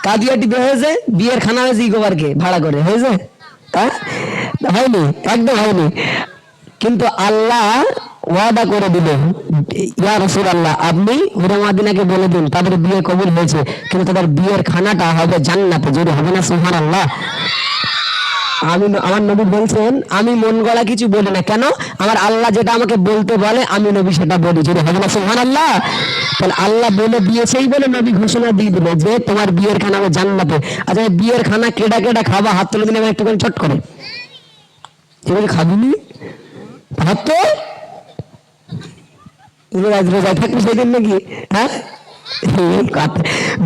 কাদিয়াটি বিয়ে হয়েছে, বিয়ের খানা হয়েছে ইকোবারকে ভাড়া করে, হয়েছে? হ্যাঁ, হয়নি, একদম হয়নি। কিন্তু আল্লাহ ওয়াদা করে দিল, ইয়া রাসূলুল্লাহ আপনি হুরা মাদিনাকে বলে দিন তাদের বিয়ে কবুল হয়েছে, কিন্তু তাদের বিয়ের খানাটা হবে জান্নাতে। জোরে হবে না সুবহানাল্লাহ? আমি, আমার নবী বলছেন আমি মন গড়া কিছু বলি না। কেন? আমার আল্লাহ যেটা আমাকে বলতে বলে আমি নবী সেটা বলি। যদি হবে না সুবহানাল্লাহ? তাহলে আল্লাহ বলে দিয়েছেই বলে নবী ঘোষণা দিয়ে দিল যে তোমার বিয়ের খানা হবে জান্নাতে। আচ্ছা, বিয়ের খানা কেডা কেডা খাবা? হাত তুলে দিলে একটুখানি চট করে। ঠিক খাবিনি ভাত তো রোজায় থাকবি সেদিন নাকি? হ্যাঁ,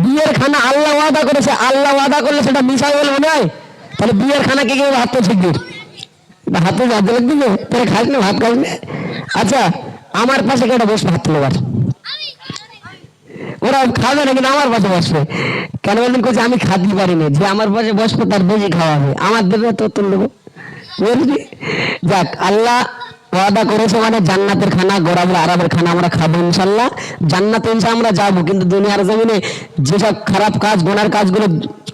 বিয়ের খানা আল্লাহ ওয়াদা করেছে, আল্লাহ ওয়াদা করলে সেটা মিশাই বলে মনে হয়? তাহলে বিয়ের খানা কে কেউ হাত তো শিখবি, হাতে যাতে দিবে তাহলে খাস না, ভাত খাস না। আচ্ছা, আমার পাশে কেটা বসবে হাত তুলে? ওরা খাবে না, কিন্তু আমার পাশে বসবে কেন বলবেন? করছে আমি খাতে পারি না, যে আমার পাশে বসবো তার বেশি খাওয়া হবে, আমার দেবে তো তুল দেবো। বুঝলি? যাক, আল্লাহ ওয়াদা করেছে মানে জান্নাতের খানা, গোরাবের আরাবের খানা আমরা খাবো ইনশাল্লাহ। জান্নাতে ইনশা আমরা যাবো, কিন্তু দুনিয়ার জমিনে যেসব খারাপ কাজ গোনার কাজগুলো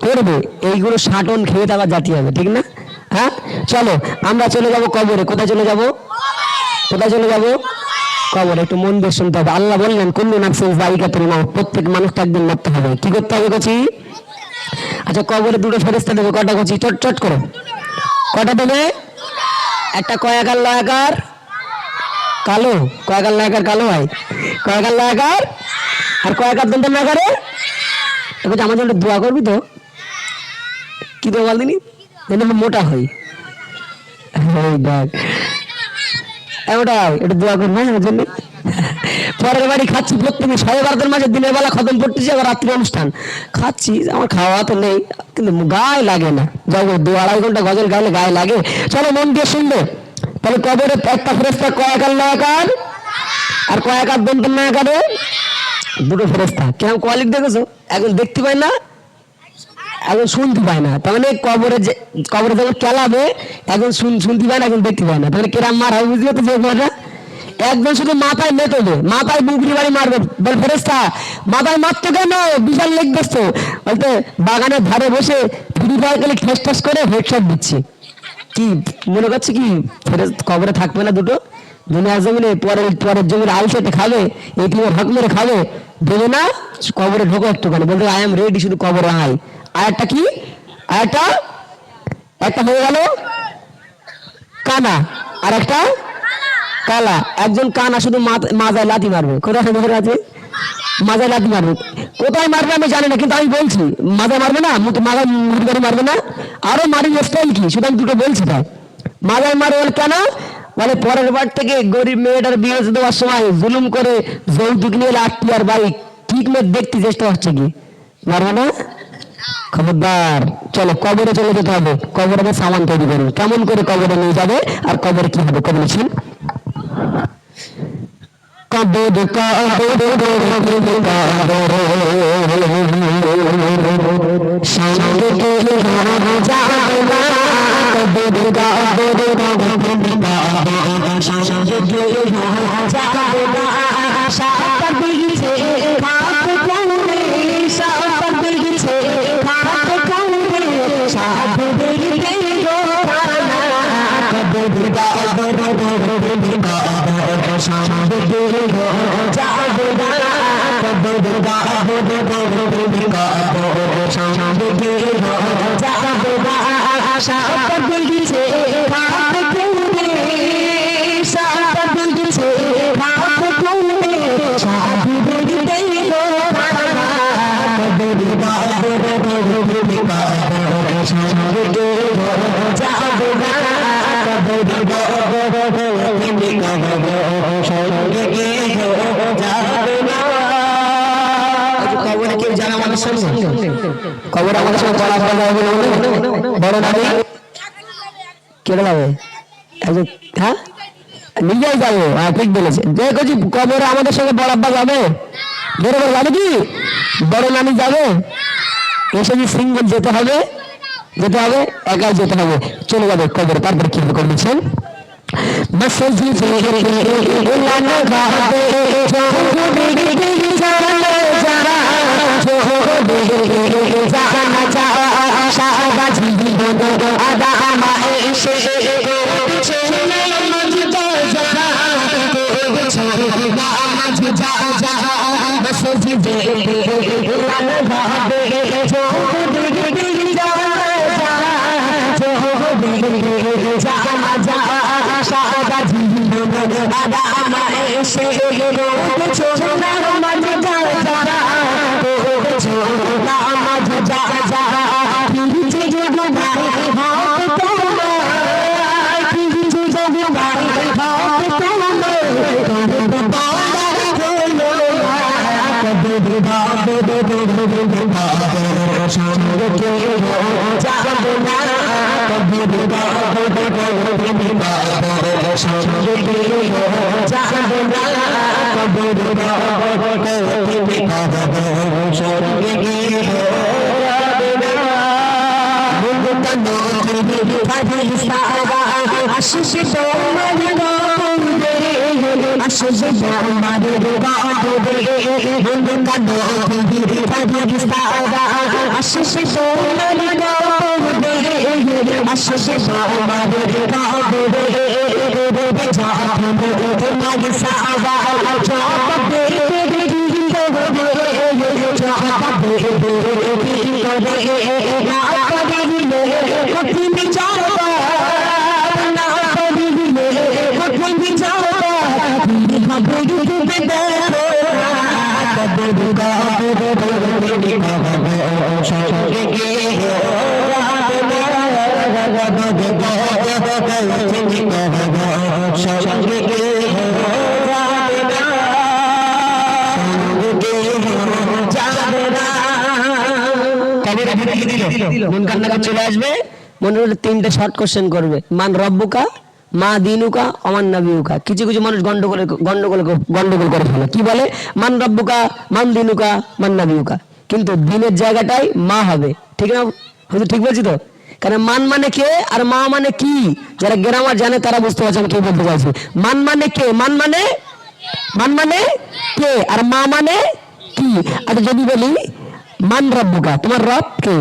করবে এইগুলো সাটন খেয়ে থাকা জাতি হবে, ঠিক না? হ্যাঁ, চলো আমরা চলে যাব কবরে। কোথায় চলে যাব? কোথায় চলে যাব? কবর। একটু মন দিয়ে শুনতে হবে। আল্লাহ বললেন কুল্লু নাফসিন যায়িকাতুল মাউত, প্রত্যেক মানুষকে একদিন মরতে হবে। কি করতে হবে কচি? আচ্ছা, কবরে দুটো ফেরেশতা দেবে, কটা কচি? চট চট করো। কটা দেবে? একটা কয়াকার লয়াকার কালো, কয়াকার লয়াকার কালো হয়, কয়াকার লয়াকার আর কয়াকার দন্ত নাকারে। আমার জন্য দোয়া করবি তো? কি দোয়া বল দিনি? মোটা হই। একটু দোয়া করবো আমার জন্য। পরের বাড়ি খাচ্ছি প্রত্যেকে, সবাই বারদের মাঝে দিনের বেলা খতম পড়তেছি, আবার রাত্রি অনুষ্ঠান খাচ্ছি। আমার খাওয়া তো নেই, কিন্তু গায়ে লাগে না। যাবো 2-2.5 ঘন্টা গজল গাইলে গায়ে লাগে। চলো মন দিয়ে শুনবে। তাহলে কবরে একটা ফেরেশতা কয়াকার লয়াকার আর কয়াকার দন্ত নাকারে, দুটো ফেরেশতা। কেমন কোয়ালিটি দেখেছো? এখন দেখতে পাই না, এখন শুনতে পায় না। তার মানে কবরে যখন কেলাবে এখন শুনতে পায় না, এখন দেখতে পায় না। তাহলে কেরাম মার হবে, বুঝলি তো? যে একদম শুধু মাথায় মেতবে, মাথায় বুকরি বাড়ি মারবে। বল ফেরেশতা মাথায় মারতো কেন? বিশাল লেগ দেখতো। বলতে বাগানের ধারে বসে ফ্রি ফায়ার খেলে ঠেস ঠেস করে হেডশট দিচ্ছে। কি মনে করছে কি কবরে থাকবে না দুটো? দুনিয়ার জমিনে পরের জমির আইসেটে খাবে, এটিএমের হক মেরে খাবে, দেবে না। কবরে ঢোকো একটুখানি, বলতে আই এম রেডি, শুধু কবরে আয়। আর একটা কি? আর একটা হয়ে গেল কানা, আর একটা কালা। একজন কানা শুধু মাজায় লাথি মারবে। কোথায় আছে? মাজায় লাথি মারবে। কোথায় মারবে আমি জানি না, কিন্তু আমি বলছি মাজায় মারবে না, মাজায় মুড়ি মারবে না। আরো মারি স্টাইল কি, সেটা আমি দুটো বলছি। তাই মাজায় মারবে কেন? মানে পরের বার থেকে গরিব মেয়েটার বিয়ে দেওয়ার সময় জুলুম করে যৌতুক নিয়ে 8টি আর বাইক ঠিক মেয়ে দেখতে চেষ্টা হচ্ছে কি, মারবে না? খবরদার। চলো কবরে চলে যেতে হবে। কবরে সামান তৈরি করুন, কেমন করে কবরে নিয়ে যাবে আর কবরে কি হবে? কবর ছিল কবর কবর আমাদের সঙ্গে বড় নামে কেটে যাবে। হ্যাঁ, নিজেই যাবো। হ্যাঁ, ঠিক বলেছে। যে করছি কবরে আমাদের সঙ্গে বড় আব্বা যাবে, বড় যাবে কি বড় নানি যাবে? এসে কি সিঙ্গেল যেতে হবে? যেতে হবে, একাই যেতে হবে। চলে যাবে কবরে। তারপরে কি হবে করছেন? চোরে জানা যা সারা জীবন আদা আমায় এসে চলে নামাজ যা নামাজ যা যা মসজিদে লাগাবে চোরে জানা যা সারা জীবন আদা আমায় এসে চলে নামাজ যা যা নামাজ যা যা মন কান্না চলে আসবে। মনে হলে তিনটে শর্ট কোশ্চেন করবে, মান রব্বুকা, মা দিনুকা, অমান নবিউকা। কিছু কিছু মানুষ গন্ডগোল করে ফেলে, কি বলে মান রব্বুকা, মান দিনুকা, মান নবিউকা, কিন্তু দিনের জায়গাটাই মা হবে। ঠিক না? হয়তো ঠিক বলছি তো? কারণ মান মানে কে আর মা মানে কি, যারা গ্রামার জানে তারা বুঝতে পারছে আমি কি বলতে চাইছি। মান মানে কে, মান মানে কে আর মা মানে কি। আচ্ছা যদি বলি মান রব্বুকা, তোমার রব কে,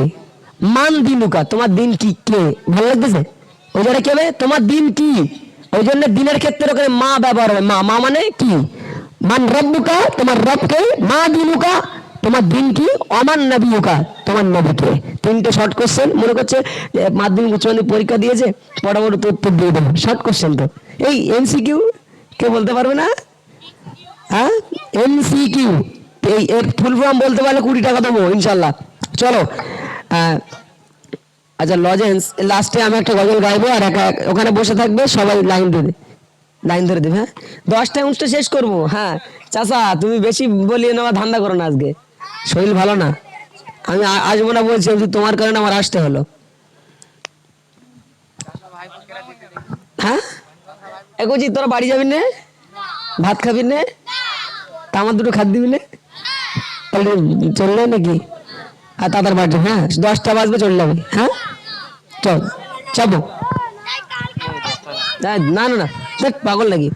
মান দিনুকা, তোমার দিন কি, কে, ভালো লাগতেছে? ওই জন্য কি হবে, তোমার দিন কি, ওই জন্য দিনের ক্ষেত্রে ওখানে মা ব্যবহার হবে। মা মানে কি, মান রব্বুকা, তোমার রবকে, মা দিনুকা, তোমার দিন কি, অমান নবিউকা, তোমার নবীকে। তিনটে শর্ট কোশ্চেন, মনে করছে মাধ্যমিক উচ্চ মাধ্যমিক পরীক্ষা দিয়েছে, বড় উত্তর দিয়ে দেবো। শর্ট কোশ্চেন তো, এই এমসিকিউ কে বলতে পারবে না? হ্যাঁ, এমসিকিউ, এই এর ফুল ফর্ম বলতে পারলে 20 টাকা দেবো ইনশাল্লাহ। চলো আচ্ছা, লজেন্স লাস্টে আমি একটা গজল গাইবো, আর ওখানে বসে থাকবে সবাই, লাইন ধরে দেবে। হ্যাঁ, 10টায় 19টা শেষ করবো। হ্যাঁ চাচা, তুমি বেশি বলিয়ে নেওয়া ধান্দা করো না, আজকে শরীর ভালো না, আমি আসবো না বলছি, তোমার কারণে আমার আসতে হলো। হ্যাঁ এগোছি, তোরা বাড়ি যাবি না, ভাত খাবি না, তা আমার দুটো খাদ দিবি না, তাহলে চললে নাকি? আর তাদের বাড়ি, হ্যাঁ 10টা বাজবে চলে যাবে। হ্যাঁ চল চাপো। না দেখ পাগল নাকি?